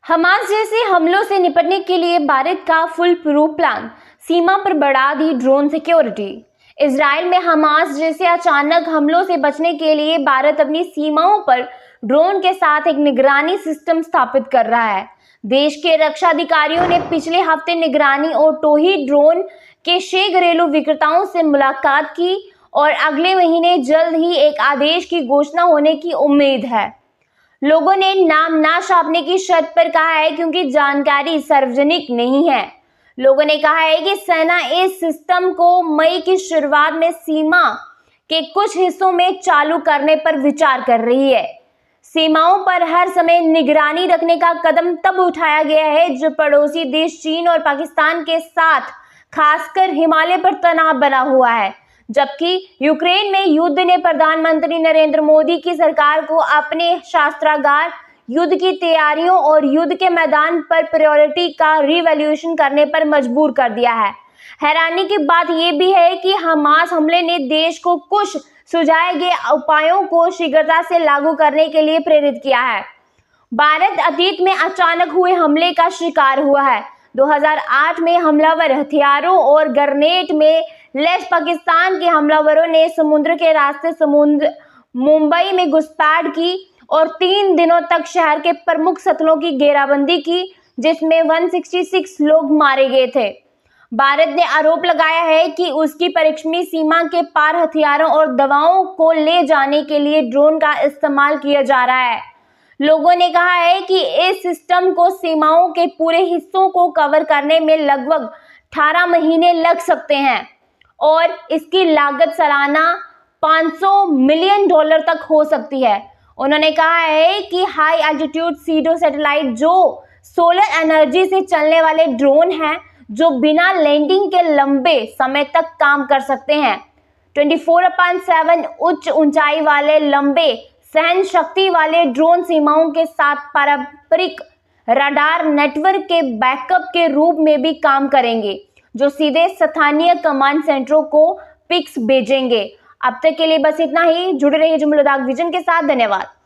Hamas जैसे हमलों से निपटने के लिए भारत का फुल प्रूफ प्लान, सीमा पर बढ़ा दी ड्रोन सिक्योरिटी। इजराइल में हमास जैसे अचानक हमलों से बचने के लिए भारत अपनी सीमाओं पर ड्रोन के साथ एक निगरानी सिस्टम स्थापित कर रहा है। देश के रक्षा अधिकारियों ने पिछले हफ्ते निगरानी और टोही ड्रोन के 6 घरेलू विक्रेताओं से मुलाकात की और अगले महीने जल्द ही एक आदेश की घोषणा होने की उम्मीद है। लोगों ने नाम ना छापने की शर्त पर कहा है क्योंकि जानकारी सार्वजनिक नहीं है। लोगों ने कहा है कि सेना इस सिस्टम को मई की शुरुआत में सीमा के कुछ हिस्सों में चालू करने पर विचार कर रही है। सीमाओं पर हर समय निगरानी रखने का कदम तब उठाया गया है जब पड़ोसी देश चीन और पाकिस्तान के साथ खासकर हिमालय पर तनाव बना हुआ है, जबकि यूक्रेन में युद्ध ने प्रधानमंत्री नरेंद्र मोदी की सरकार को अपने शस्त्रागार, युद्ध की तैयारियों और युद्ध के मैदान पर प्रायोरिटी का रिवैल्यूएशन करने पर मजबूर कर दिया है। हैरानी की बात यह भी है कि हमास हमले ने देश को कुछ सुझाए गए उपायों को शीघ्रता से लागू करने के लिए प्रेरित किया है। भारत अतीत में अचानक हुए हमले का शिकार हुआ है। 2008 में हमलावर हथियारों और ग्रेनेड में लैस पाकिस्तान के हमलावरों ने समुद्र के रास्ते मुंबई में घुसपैठ की और 3 दिनों तक शहर के प्रमुख स्थलों की घेराबंदी की, जिसमें 166 लोग मारे गए थे। भारत ने आरोप लगाया है कि उसकी पश्चिमी सीमा के पार हथियारों और दवाओं को ले जाने के लिए ड्रोन का इस्तेमाल किया जा रहा है। लोगों ने कहा है कि इस सिस्टम को सीमाओं के पूरे हिस्सों को कवर करने में लगभग 18 महीने लग सकते हैं और इसकी लागत सालाना $500 मिलियन तक हो सकती है। उन्होंने कहा है कि हाई एल्टीट्यूड सीडो सैटेलाइट, जो सोलर एनर्जी से चलने वाले ड्रोन हैं, जो बिना लैंडिंग के लंबे समय तक काम कर सकते हैं। 24/7 उच्च ऊंचाई वाले लंबे सहन शक्ति वाले ड्रोन सीमाओं के साथ पारंपरिक रडार नेटवर्क के बैकअप के रूप में भी काम करेंगे, जो सीधे स्थानीय कमांड सेंटरों को पिक्स भेजेंगे। अब तक के लिए बस इतना ही। जुड़े रहिए जुमलो दाग विजन के साथ। धन्यवाद।